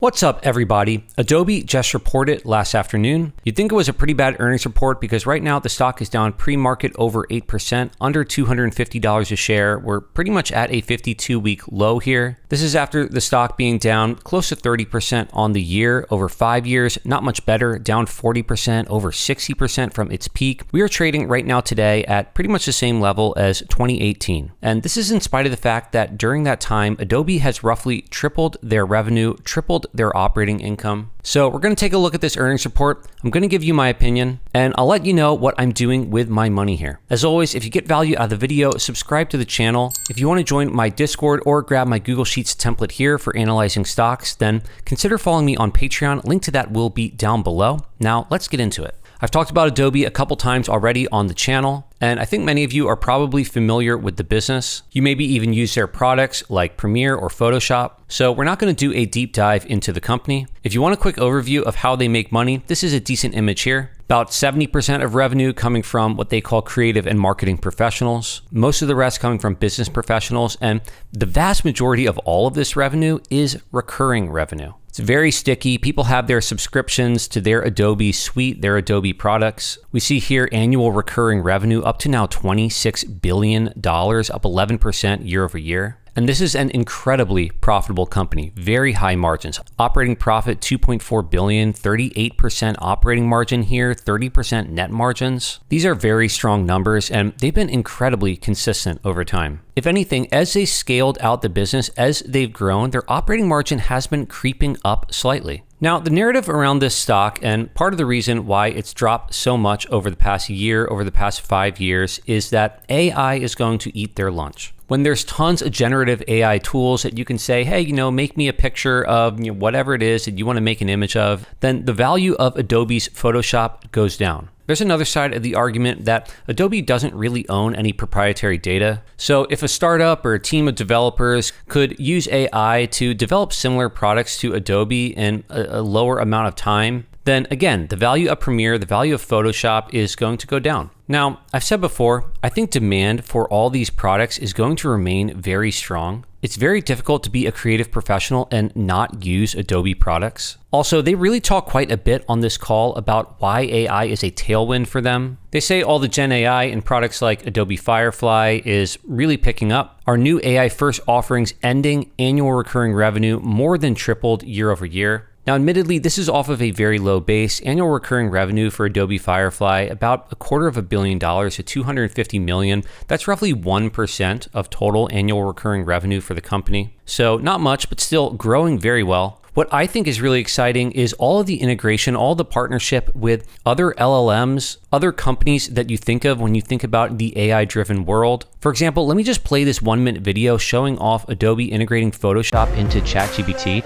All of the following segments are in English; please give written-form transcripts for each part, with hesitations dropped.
What's up, everybody? Adobe just reported last afternoon. You'd think it was a pretty bad earnings report because right now the stock is down pre-market over 8%, under $250 a share. We're pretty much at a 52-week low here. This is after the stock being down close to 30% on the year. Over 5 years, not much better, down 40%, over 60% from its peak. We are trading right now today at pretty much the same level as 2018. And this is in spite of the fact that during that time, Adobe has roughly tripled their revenue, tripled their operating income. So we're going to take a look at this earnings report. I'm going to give you my opinion, and I'll let you know what I'm doing with my money here. As always, if you get value out of the video, subscribe to the channel. If you want to join my Discord or grab my Google Sheets template here for analyzing stocks, then consider following me on Patreon. Link to that will be down below. Now let's get into it. I've talked about Adobe a couple times already on the channel, and I think many of you are probably familiar with the business. You maybe even use their products like Premiere or Photoshop. So we're not going to do a deep dive into the company. If you want a quick overview of how they make money, this is a decent image here. About 70% of revenue coming from what they call creative and marketing professionals. Most of the rest coming from business professionals, and the vast majority of all of this revenue is recurring revenue. It's very sticky. People have their subscriptions to their Adobe suite, their Adobe products. We see here annual recurring revenue up to now $26 billion, up 11% year over year. And this is an incredibly profitable company, very high margins. Operating profit, $2.4 billion, 38% operating margin here, 30% net margins. These are very strong numbers, and they've been incredibly consistent over time. If anything, as they scaled out the business, as they've grown, their operating margin has been creeping up slightly. Now, the narrative around this stock, and part of the reason why it's dropped so much over the past year, over the past 5 years, is that AI is going to eat their lunch. When there's tons of generative AI tools that you can say, hey, make me a picture of whatever it is that you want to make an image of, then the value of Adobe's Photoshop goes down. There's another side of the argument that Adobe doesn't really own any proprietary data. So if a startup or a team of developers could use AI to develop similar products to Adobe in a lower amount of time, then again, the value of Premiere, the value of Photoshop is going to go down. Now, I've said before, I think demand for all these products is going to remain very strong. It's very difficult to be a creative professional and not use Adobe products. Also, they really talk quite a bit on this call about why AI is a tailwind for them. They say all the Gen AI in products like Adobe Firefly is really picking up. Our new AI first offerings ending annual recurring revenue more than tripled year over year. Now, admittedly, this is off of a very low base. Annual recurring revenue for Adobe Firefly, about $250 million to $250 million. That's roughly 1% of total annual recurring revenue for the company. So not much, but still growing very well. What I think is really exciting is all of the integration, all the partnership with other LLMs, other companies that you think of when you think about the AI-driven world. For example, let me just play this 1-minute video showing off Adobe integrating Photoshop into ChatGPT.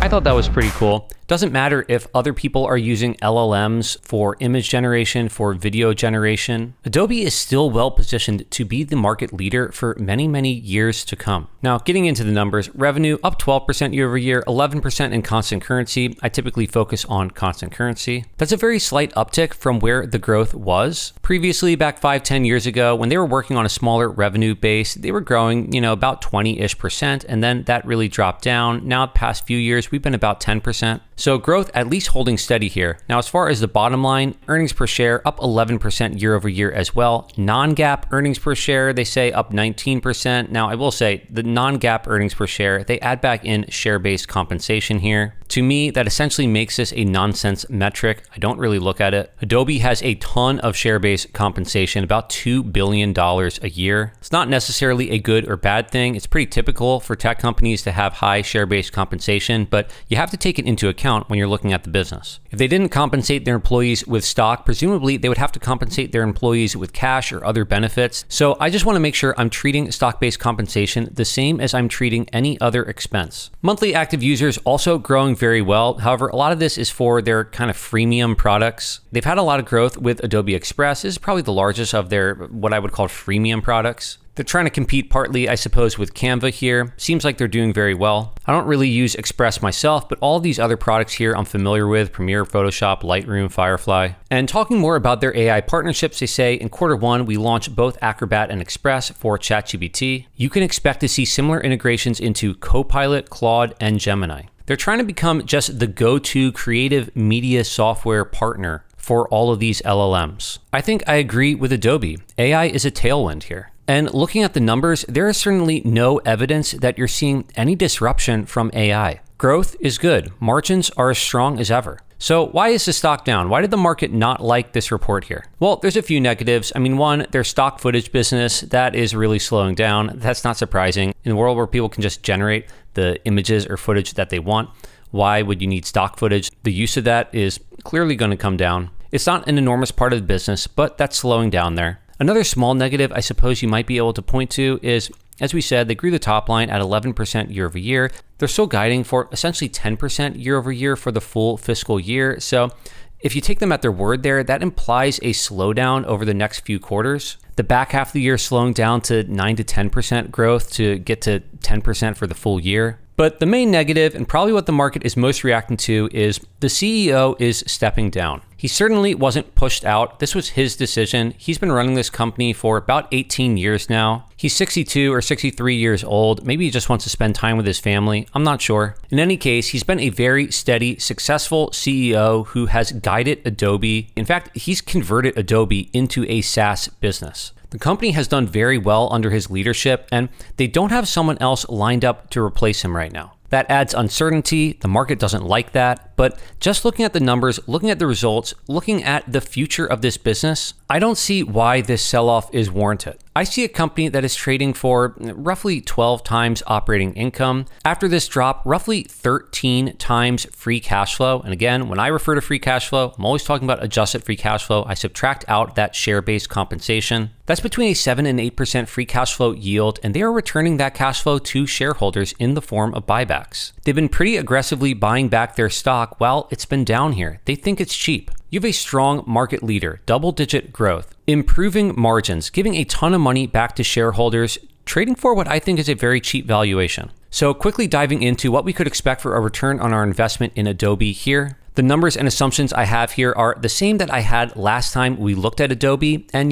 I thought that was pretty cool. Doesn't matter if other people are using LLMs for image generation, for video generation. Adobe is still well positioned to be the market leader for many, many years to come. Now, getting into the numbers, revenue up 12% year over year, 11% in constant currency. I typically focus on constant currency. That's a very slight uptick from where the growth was. Previously, back 5-10 years ago, when they were working on a smaller revenue base, they were growing, about 20-ish%, and then that really dropped down. Now, the past few years, we've we've been about 10%. So growth at least holding steady here. Now, as far as the bottom line, earnings per share up 11% year over year as well. Non-GAAP earnings per share, they say up 19%. Now, I will say the non-GAAP earnings per share, they add back in share-based compensation here. To me, that essentially makes this a nonsense metric. I don't really look at it. Adobe has a ton of share-based compensation, about $2 billion a year. It's not necessarily a good or bad thing. It's pretty typical for tech companies to have high share-based compensation, but you have to take it into account when you're looking at the business. If they didn't compensate their employees with stock, presumably they would have to compensate their employees with cash or other benefits. So I just want to make sure I'm treating stock-based compensation the same as I'm treating any other expense. Monthly active users also growing very well. However, a lot of this is for their kind of freemium products. They've had a lot of growth with Adobe Express. This is probably the largest of their what I would call freemium products. They're trying to compete partly, I suppose, with Canva here. Seems like they're doing very well. I don't really use Express myself, but all of these other products here I'm familiar with: Premiere, Photoshop, Lightroom, Firefly. And talking more about their AI partnerships, they say in Q1, we launched both Acrobat and Express for ChatGPT. You can expect to see similar integrations into Copilot, Claude, and Gemini. They're trying to become just the go-to creative media software partner for all of these LLMs. I think I agree with Adobe. AI is a tailwind here. And looking at the numbers, there is certainly no evidence that you're seeing any disruption from AI. Growth is good. Margins are as strong as ever. So why is the stock down? Why did the market not like this report here? Well, there's a few negatives. I mean, one, their stock footage business, that is really slowing down. That's not surprising. In a world where people can just generate the images or footage that they want, why would you need stock footage? The use of that is clearly going to come down. It's not an enormous part of the business, but that's slowing down there. Another small negative I suppose you might be able to point to is, as we said, they grew the top line at 11% year over year. They're still guiding for essentially 10% year over year for the full fiscal year. So if you take them at their word there, that implies a slowdown over the next few quarters. The back half of the year slowing down to 9 to 10% growth to get to 10% for the full year. But the main negative, and probably what the market is most reacting to, is the CEO is stepping down. He certainly wasn't pushed out. This was his decision. He's been running this company for about 18 years now. He's 62 or 63 years old. Maybe he just wants to spend time with his family. I'm not sure. In any case, he's been a very steady, successful CEO who has guided Adobe. In fact, he's converted Adobe into a SaaS business. The company has done very well under his leadership, and they don't have someone else lined up to replace him right now. That adds uncertainty. The market doesn't like that. But just looking at the numbers, looking at the results, looking at the future of this business, I don't see why this sell-off is warranted. I see a company that is trading for roughly 12 times operating income. After this drop, roughly 13 times free cash flow. And again, when I refer to free cash flow, I'm always talking about adjusted free cash flow. I subtract out that share-based compensation. That's between a 7 and 8% free cash flow yield, and they are returning that cash flow to shareholders in the form of buybacks. They've been pretty aggressively buying back their stock while it's been down here. They think it's cheap. You have a strong market leader, double-digit growth, improving margins, giving a ton of money back to shareholders, trading for what I think is a very cheap valuation. So quickly diving into what we could expect for a return on our investment in Adobe here. The numbers and assumptions I have here are the same that I had last time we looked at Adobe, and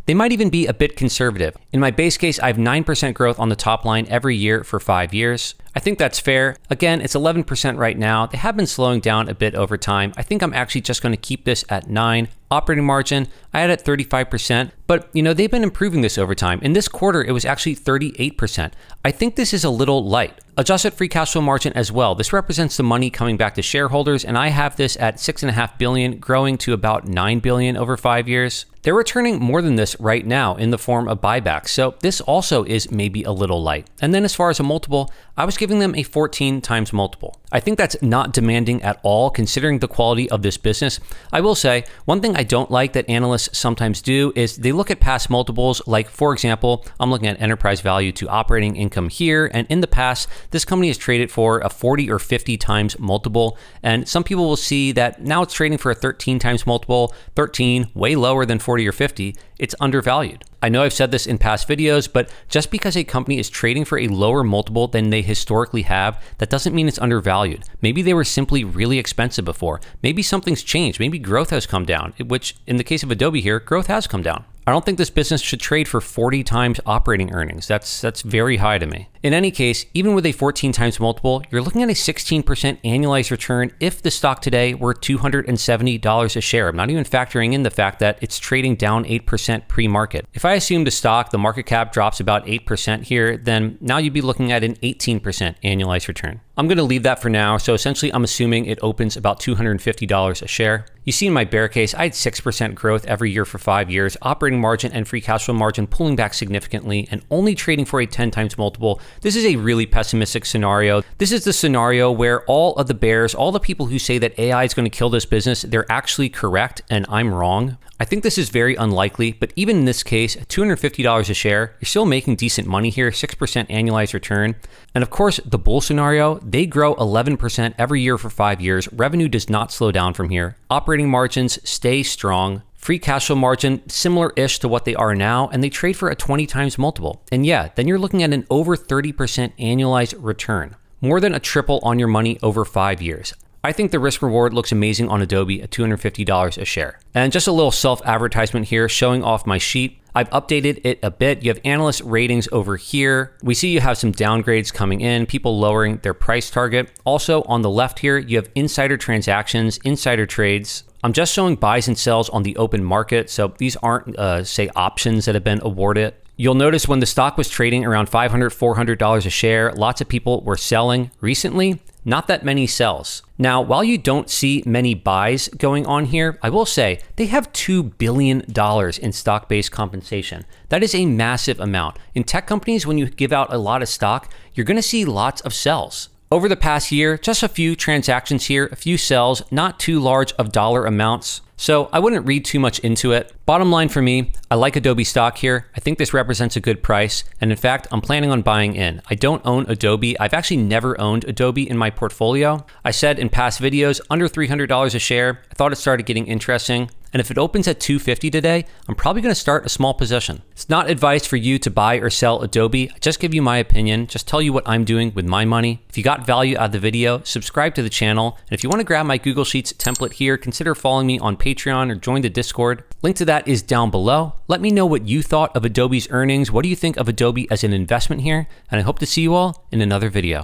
they might even be a bit conservative. In my base case, I have 9% growth on the top line every year for 5 years. I think that's fair. Again, it's 11% right now. They have been slowing down a bit over time. I think I'm actually just going to keep this at 9. Operating margin, I had at 35%, but they've been improving this over time. In this quarter, it was actually 38%. I think this is a little light. Adjusted free cash flow margin as well. This represents the money coming back to shareholders, and I have this at $6.5 billion, growing to about $9 billion over 5 years. They're returning more than this right now in the form of buybacks, so this also is maybe a little light. And then as far as a multiple, I was giving them a 14 times multiple. I think that's not demanding at all considering the quality of this business. I will say, one thing I don't like that analysts sometimes do is they look at past multiples, like for example, I'm looking at enterprise value to operating income here, and in the past, this company has traded for a 40 or 50 times multiple, and some people will see that now it's trading for a 13 times multiple, 13, way lower than 40 or 50, it's undervalued. I know I've said this in past videos, but just because a company is trading for a lower multiple than they historically have, that doesn't mean it's undervalued. Maybe they were simply really expensive before. Maybe something's changed. Maybe growth has come down, which in the case of Adobe here, growth has come down. I don't think this business should trade for 40 times operating earnings. That's very high to me. In any case, even with a 14 times multiple, you're looking at a 16% annualized return if the stock today were $270 a share. I'm not even factoring in the fact that it's trading down 8% pre-market. If I assume the market cap drops about 8% here, then now you'd be looking at an 18% annualized return. I'm going to leave that for now. So essentially, I'm assuming it opens about $250 a share. You see in my bear case, I had 6% growth every year for 5 years, operating margin and free cash flow margin pulling back significantly, and only trading for a 10 times multiple. This is a really pessimistic scenario. This is the scenario where all of the bears, all the people who say that AI is going to kill this business, they're actually correct and I'm wrong. I think this is very unlikely, but even in this case, at $250 a share, you're still making decent money here, 6% annualized return. And of course, the bull scenario, they grow 11% every year for 5 years. Revenue does not slow down from here. Operating margins stay strong. Free cash flow margin, similar-ish to what they are now, and they trade for a 20 times multiple. And yeah, then you're looking at an over 30% annualized return. More than a triple on your money over 5 years. I think the risk reward looks amazing on Adobe at $250 a share. And just a little self-advertisement here showing off my sheet. I've updated it a bit. You have analyst ratings over here. We see you have some downgrades coming in, people lowering their price target. Also on the left here, you have insider transactions, insider trades. I'm just showing buys and sells on the open market. So these aren't, say, options that have been awarded. You'll notice when the stock was trading around $500, $400 a share, lots of people were selling. Recently, not that many sells. Now, while you don't see many buys going on here, I will say they have $2 billion in stock-based compensation. That is a massive amount. In tech companies, when you give out a lot of stock, you're going to see lots of sells. Over the past year, just a few transactions here, a few sells, not too large of dollar amounts. So I wouldn't read too much into it. Bottom line for me, I like Adobe stock here. I think this represents a good price. And in fact, I'm planning on buying in. I don't own Adobe. I've actually never owned Adobe in my portfolio. I said in past videos, under $300 a share. I thought it started getting interesting. And if it opens at $250 today, I'm probably going to start a small position. It's not advice for you to buy or sell Adobe. I just give you my opinion, just tell you what I'm doing with my money. If you got value out of the video, subscribe to the channel. And if you want to grab my Google Sheets template here, consider following me on Patreon or join the Discord. Link to that is down below. Let me know what you thought of Adobe's earnings. What do you think of Adobe as an investment here? And I hope to see you all in another video.